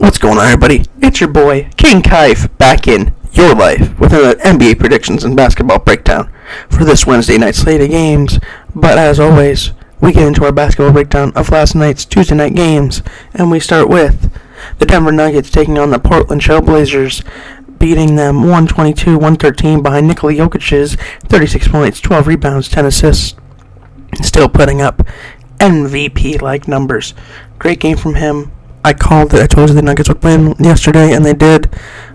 What's going on, everybody? It's your boy, King Kaif, back in your life with another NBA predictions and basketball breakdown for this Wednesday night slate of games. But as always, we get into our basketball breakdown of last night's Tuesday night games, and we start with the Denver Nuggets taking on the Portland Trail Blazers, beating them 122-113 behind Nikola Jokic's 36 points, 12 rebounds, 10 assists, still putting up MVP-like numbers. Great game from him. I called it. I told you the Nuggets would win yesterday, and they did.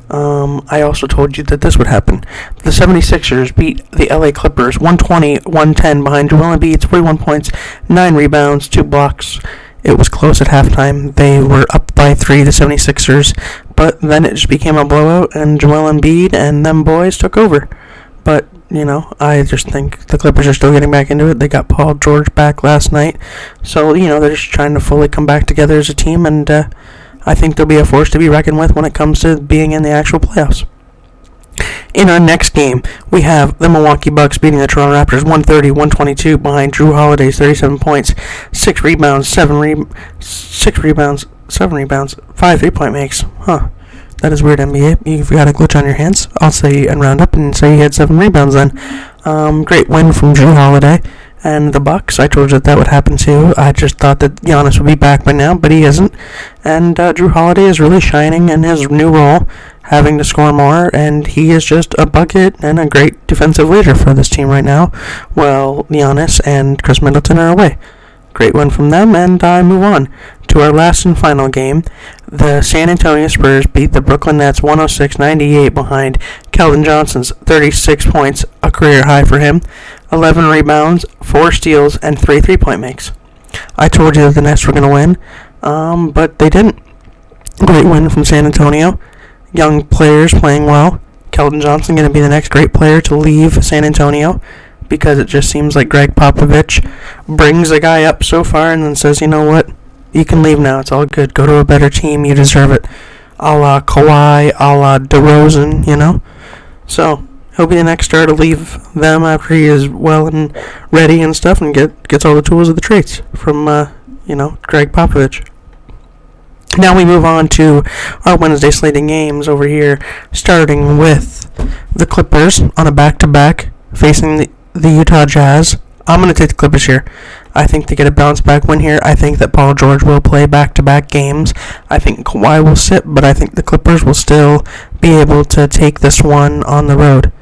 I also told you that this would happen. The 76ers beat the LA Clippers 120-110 behind Joel Embiid's 41 points, 9 rebounds, 2 blocks. It was close at halftime. They were up by 3, the 76ers, but then it just became a blowout, and Joel Embiid and them boys took over. But, I just think the Clippers are still getting back into it. They got Paul George back last night. So, they're just trying to fully come back together as a team, and I think they'll be a force to be reckoned with when it comes to being in the actual playoffs. In our next game, we have the Milwaukee Bucks beating the Toronto Raptors 130-122 behind Jrue Holiday's 37 points, 6 rebounds, 7 rebounds, 5 3-point makes. That is weird, NBA. You've got a glitch on your hands. I'll say and round up and say he had 7 rebounds then. Great win from Jrue Holiday and the Bucks. I told you that would happen too. I just thought that Giannis would be back by now, but he isn't. And Jrue Holiday is really shining in his new role, having to score more, and he is just a bucket and a great defensive leader for this team right now. Well, Giannis and Chris Middleton are away. Great win from them, and I move on to our last and final game. The San Antonio Spurs beat the Brooklyn Nets 106-98 behind Keldon Johnson's 36 points, a career high for him, 11 rebounds, 4 steals, and 3 3-point makes. I told you that the Nets were going to win, but they didn't. Great win from San Antonio. Young players playing well. Keldon Johnson going to be the next great player to leave San Antonio, because it just seems like Greg Popovich brings a guy up so far and then says, you know what, you can leave now, it's all good, go to a better team, you deserve it, a la Kawhi, a la DeRozan, So, he'll be the next star to leave them after he is well and ready and stuff and gets all the tools of the trades from, Greg Popovich. Now we move on to our Wednesday slating games over here, starting with the Clippers on a back-to-back facing the Utah Jazz. I'm going to take the Clippers here. I think they get a bounce-back win here. I think that Paul George will play back-to-back games. I think Kawhi will sit, but I think the Clippers will still be able to take this one on the road.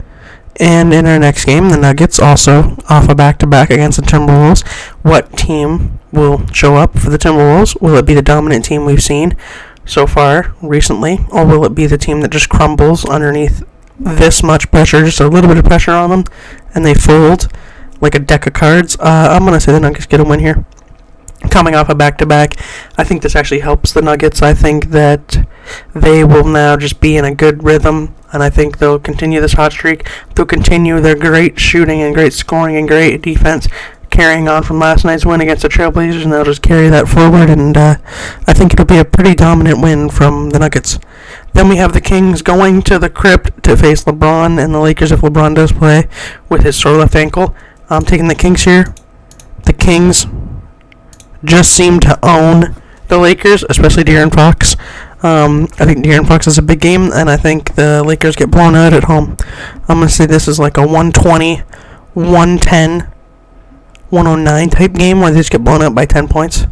And in our next game, the Nuggets also off a back-to-back against the Timberwolves. What team will show up for the Timberwolves? Will it be the dominant team we've seen so far recently, or will it be the team that just crumbles underneath this much pressure, just a little bit of pressure on them, and they fold like a deck of cards? I'm going to say the Nuggets get a win here. Coming off a back-to-back, I think this actually helps the Nuggets. I think that they will now just be in a good rhythm, and I think they'll continue this hot streak. They'll continue their great shooting and great scoring and great defense, carrying on from last night's win against the Trailblazers, and they'll just carry that forward, and I think it'll be a pretty dominant win from the Nuggets. Then we have the Kings going to the Crypt to face LeBron and the Lakers if LeBron does play with his sore left ankle. I'm taking the Kings here. The Kings just seem to own the Lakers, especially De'Aaron Fox. I think De'Aaron Fox is a big game, and I think the Lakers get blown out at home. I'm going to say this is like a 120, 110, 109 type game where they just get blown out by 10 points.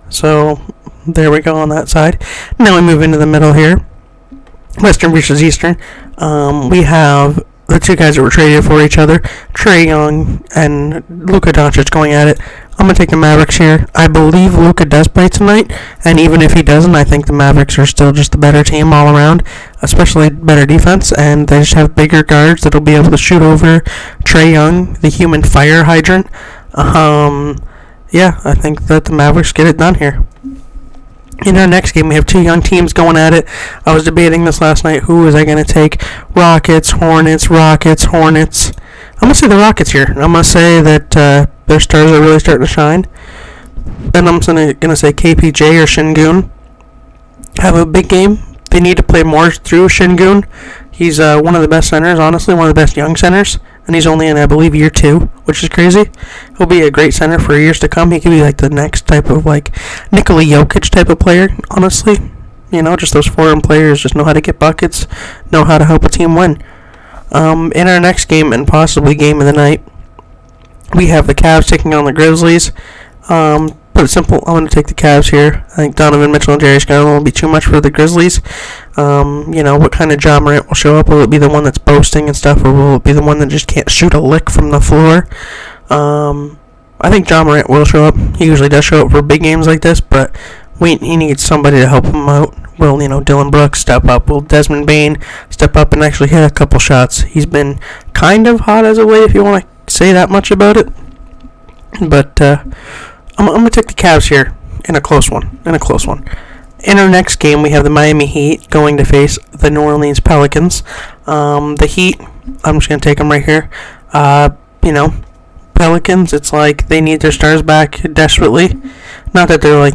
So there we go on that side. Now we move into the middle here. Western versus Eastern. We have the two guys that were traded for each other, Trae Young and Luka Doncic, going at it. I'm going to take the Mavericks here. I believe Luka does play tonight, and even if he doesn't, I think the Mavericks are still just the better team all around, especially better defense, and they just have bigger guards that'll be able to shoot over Trae Young, the human fire hydrant. I think that the Mavericks get it done here. In our next game, we have two young teams going at it. I was debating this last night. Who was I going to take? Rockets, Hornets. I'm going to say the Rockets here. I'm going to say that their stars are really starting to shine. And I'm going to say KPJ or Şengün have a big game. They need to play more through Şengün. He's one of the best centers, honestly, one of the best young centers. And he's only in, I believe, year 2, which is crazy. He'll be a great center for years to come. He could be like the next type of, like, Nikola Jokic type of player, honestly. just those foreign players just know how to get buckets, know how to help a team win. In our next game, and possibly game of the night, we have the Cavs taking on the Grizzlies. Put it simple, I'm going to take the Cavs here. I think Donovan Mitchell and Darius Garland will be too much for the Grizzlies. What kind of Ja Morant will show up? Will it be the one that's boasting and stuff, or will it be the one that just can't shoot a lick from the floor? I think Ja Morant will show up. He usually does show up for big games like this, but he needs somebody to help him out. Will, Dylan Brooks step up? Will Desmond Bane step up and actually hit a couple shots? He's been kind of hot as of late, if you want to say that much about it. But I'm going to take the Cavs here in a close one. In our next game, we have the Miami Heat going to face the New Orleans Pelicans. The Heat, I'm just going to take them right here. Pelicans, it's like they need their stars back desperately. Not that they're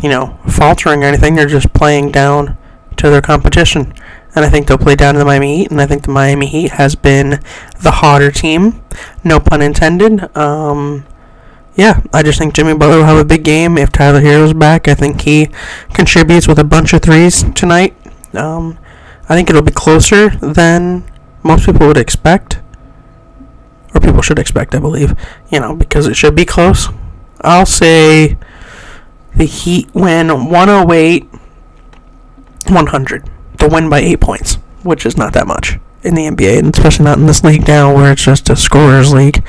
faltering or anything. They're just playing down to their competition. And I think they'll play down to the Miami Heat. And I think the Miami Heat has been the hotter team. No pun intended. I just think Jimmy Butler will have a big game. If Tyler Hero's back, I think he contributes with a bunch of threes tonight. I think it'll be closer than most people would expect. Or people should expect, I believe. Because it should be close. I'll say the Heat win 108-100. They'll win by 8 points, which is not that much in the NBA, and especially not in this league now where it's just a scorer's league.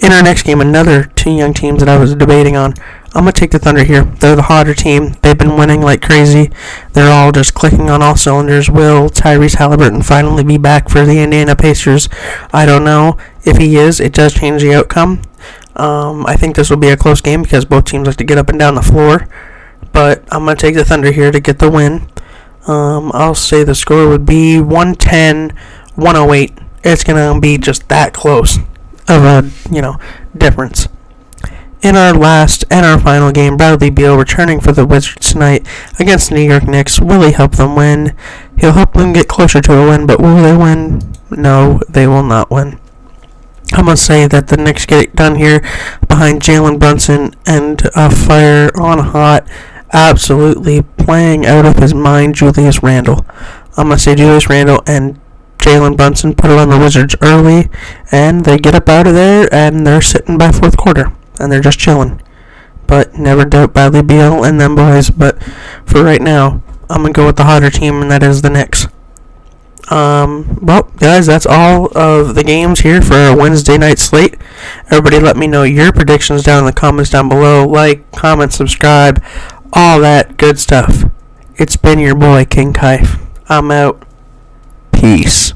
In our next game, another two young teams that I was debating on. I'm going to take the Thunder here. They're the hotter team. They've been winning like crazy. They're all just clicking on all cylinders. Will Tyrese Halliburton finally be back for the Indiana Pacers? I don't know. If he is, it does change the outcome. I think this will be a close game because both teams like to get up and down the floor. But I'm going to take the Thunder here to get the win. I'll say the score would be 110-108. It's going to be just that close of a, difference. In our last and our final game, Bradley Beal returning for the Wizards tonight against the New York Knicks. Will he help them win? He'll help them get closer to a win, but will they win? No, they will not win. I'm going to say that the Knicks get it done here behind Jalen Brunson and a fire on hot, absolutely playing out of his mind, Julius Randle. I'm going to say Julius Randle and Jalen Brunson put it on the Wizards early, and they get up out of there, and they're sitting by fourth quarter, and they're just chilling. But never doubt Bradley Beal and them boys, but for right now, I'm going to go with the hotter team, and that is the Knicks. Well, guys, that's all of the games here for our Wednesday night slate. Everybody let me know your predictions down in the comments down below. Like, comment, subscribe, all that good stuff. It's been your boy, King Kife. I'm out. Peace.